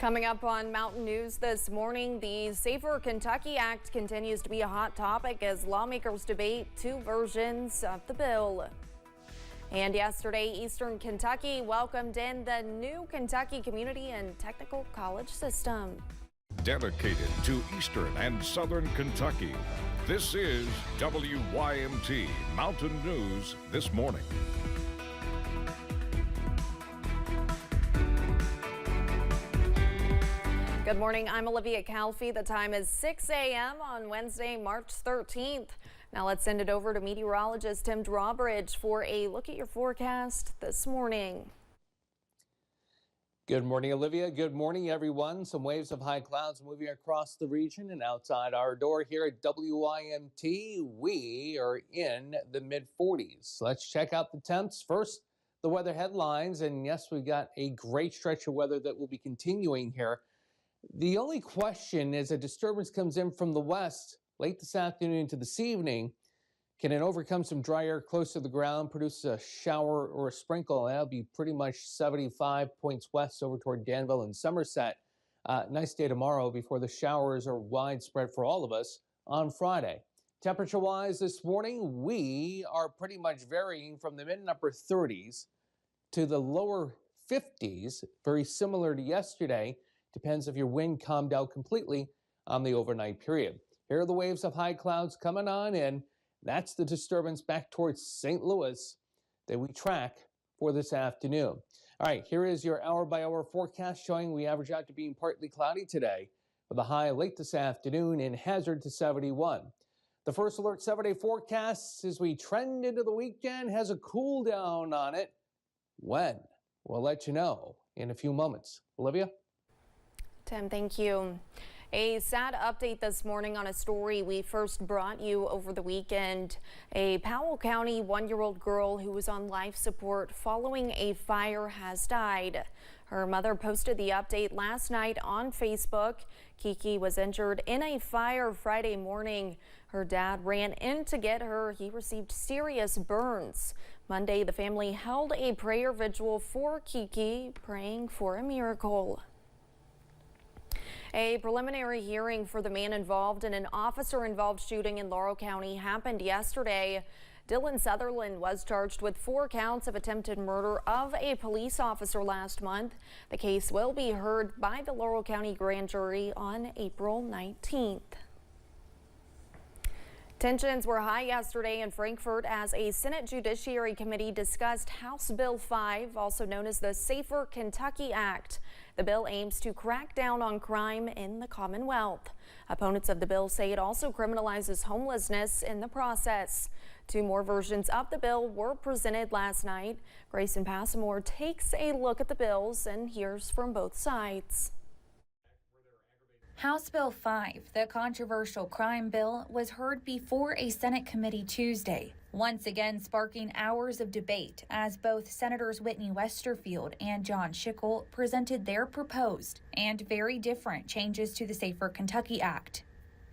Coming up on Mountain News this morning, the Safer Kentucky Act continues to be a hot topic as lawmakers debate two versions of the bill. And yesterday, Eastern Kentucky welcomed in the new Kentucky Community and Technical College system. Dedicated to Eastern and Southern Kentucky, this is WYMT Mountain News this morning. Good morning, I'm Olivia Calfee. The time is 6 a.m. on Wednesday, March 13th. Now let's send it over to meteorologist Tim Drawbridge for a look at your forecast this morning. Good morning, Olivia. Good morning, everyone. Some waves of high clouds moving across the region, and outside our door here at WYMT, we are in the mid-40s. Let's check out the temps. First, the weather headlines, and yes, we've got a great stretch of weather that will be continuing here. The only question is a disturbance comes in from the west late this afternoon into this evening. Can it overcome some dry air close to the ground, produce a shower or a sprinkle? That'll be pretty much 75 points west over toward Danville and Somerset. Nice day tomorrow before the showers are widespread for all of us on Friday. Temperature-wise this morning, we are pretty much varying from the mid and upper 30s to the lower 50s, very similar to yesterday. Depends if your wind calmed out completely on the overnight period. Here are the waves of high clouds coming on in. That's the disturbance back towards St. Louis that we track for this afternoon. All right, here is your hour-by-hour forecast showing we average out to being partly cloudy today with a high late this afternoon in Hazard to 71. The first alert 7-day forecast as we trend into the weekend has a cool down on it. When? We'll let you know in a few moments. Olivia? Tim, thank you. A sad update this morning on a story we first brought you over the weekend. A Powell County one-year-old girl who was on life support following a fire has died. Her mother posted the update last night on Facebook. Kiki was injured in a fire Friday morning. Her dad ran in to get her. He received serious burns. Monday, the family held a prayer vigil for Kiki, praying for a miracle. A preliminary hearing for the man involved in an officer-involved shooting in Laurel County happened yesterday. Dylan Sutherland was charged with 4 counts of attempted murder of a police officer last month. The case will be heard by the Laurel County grand jury on April 19th. Tensions were high yesterday in Frankfort as a Senate Judiciary Committee discussed House Bill 5, also known as the Safer Kentucky Act. The bill aims to crack down on crime in the Commonwealth. Opponents of the bill say it also criminalizes homelessness in the process. 2 more versions of the bill were presented last night. Grayson Passamore takes a look at the bills and hears from both sides. House Bill 5, the controversial crime bill, was heard before a Senate committee Tuesday, once again sparking hours of debate as both Senators Whitney Westerfield and John Schickel presented their proposed and very different changes to the Safer Kentucky Act,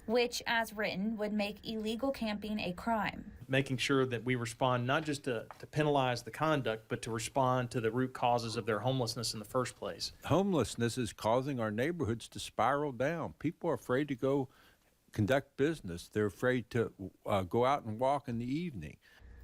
which, as written, would make illegal camping a crime. Making sure that we respond not just to penalize the conduct, but to respond to the root causes of their homelessness in the first place. Homelessness is causing our neighborhoods to spiral down. People are afraid to go conduct business. They're afraid to go out and walk in the evening.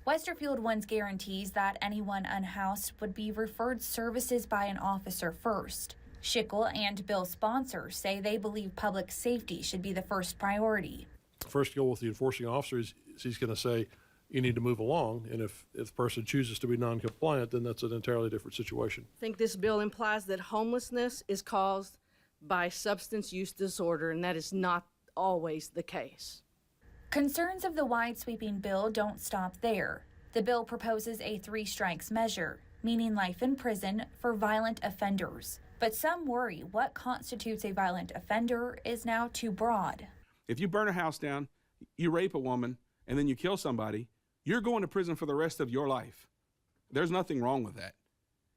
Westerfield wants guarantees that anyone unhoused would be referred services by an officer first. Schickel and bill sponsors say they believe public safety should be the first priority. First goal with the enforcing officer is he's going to say, you need to move along. And if the person chooses to be non-compliant, then that's an entirely different situation. I think this bill implies that homelessness is caused by substance use disorder, and that is not always the case. Concerns of the wide-sweeping bill don't stop there. The bill proposes a 3 strikes measure, meaning life in prison for violent offenders. But some worry what constitutes a violent offender is now too broad. If you burn a house down, you rape a woman, and then you kill somebody, you're going to prison for the rest of your life. There's nothing wrong with that.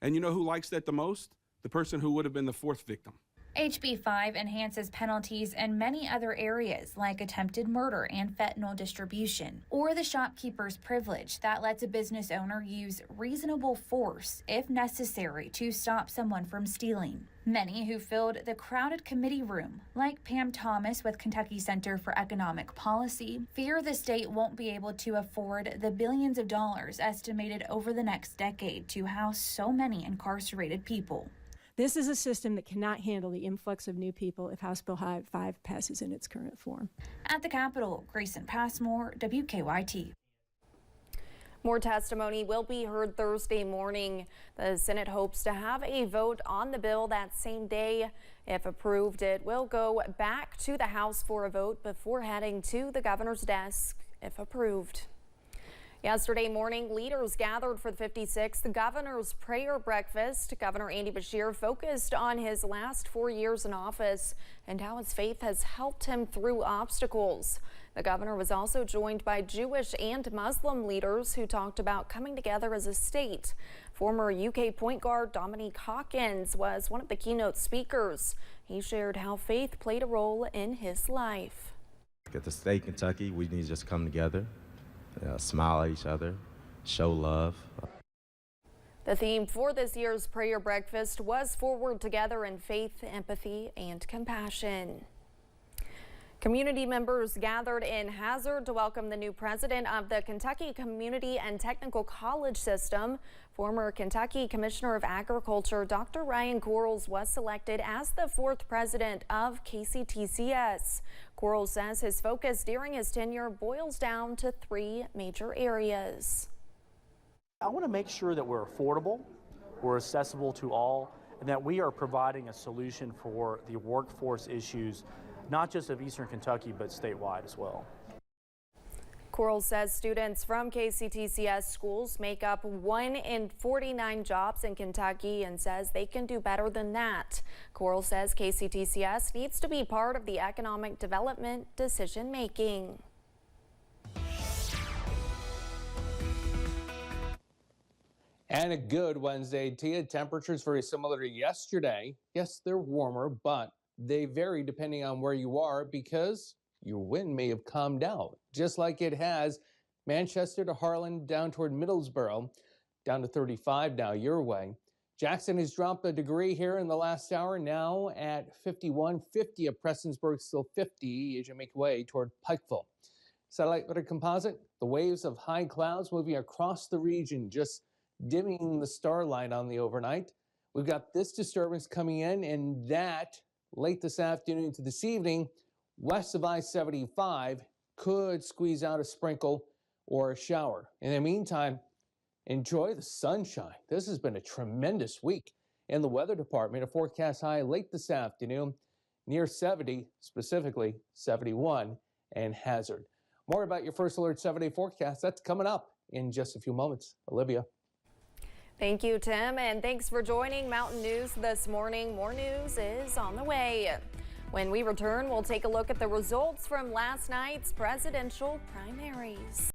And you know who likes that the most? The person who would have been the 4th victim. HB 5 enhances penalties in many other areas like attempted murder and fentanyl distribution, or the shopkeeper's privilege that lets a business owner use reasonable force if necessary to stop someone from stealing. Many who filled the crowded committee room, like Pam Thomas with Kentucky Center for Economic Policy, fear the state won't be able to afford the billions of dollars estimated over the next decade to house so many incarcerated people. This is a system that cannot handle the influx of new people if House Bill 5 passes in its current form. At the Capitol, Grayson Passmore, WKYT. More testimony will be heard Thursday morning. The Senate hopes to have a vote on the bill that same day. If approved, it will go back to the House for a vote before heading to the governor's desk if approved. Yesterday morning, leaders gathered for the 56th Governor's Prayer Breakfast. Governor Andy Beshear focused on his last 4 years in office and how his faith has helped him through obstacles. The governor was also joined by Jewish and Muslim leaders who talked about coming together as a state. Former UK point guard Dominique Hawkins was one of the keynote speakers. He shared how faith played a role in his life. At the state of Kentucky, we need to just come together. Smile at each other, show love. The theme for this year's prayer breakfast was Forward Together in Faith, Empathy, and Compassion. Community members gathered in Hazard to welcome the new president of the Kentucky Community and Technical College System. Former Kentucky Commissioner of Agriculture Dr. Ryan Quarles was selected as the 4th president of KCTCS. Quarles says his focus during his tenure boils down to 3 major areas. I want to make sure that we're affordable, we're accessible to all, and that we are providing a solution for the workforce issues, not just of Eastern Kentucky, but statewide as well. Quarles says students from KCTCS schools make up 1 in 49 jobs in Kentucky and says they can do better than that. Quarles says KCTCS needs to be part of the economic development decision making. And a good Wednesday to you. Temperatures very similar to yesterday. Yes, they're warmer, but they vary depending on where you are because your wind may have calmed down, just like it has Manchester to Harlan down toward Middlesboro, down to 35 now your way. Jackson has dropped a degree here in the last hour, now at 51, 50 at Prestonsburg, still 50 as you make way toward Pikeville. Satellite weather composite, the waves of high clouds moving across the region, just dimming the starlight on the overnight. We've got this disturbance coming in, and that late this afternoon to this evening, west of I-75 could squeeze out a sprinkle or a shower. In the meantime, enjoy the sunshine. This has been a tremendous week. In the weather department, a forecast high late this afternoon near 70, specifically 71 and Hazard. More about your First Alert 7-day forecast. That's coming up in just a few moments. Olivia. Thank you, Tim, and thanks for joining Mountain News this morning. More news is on the way. When we return, we'll take a look at the results from last night's presidential primaries.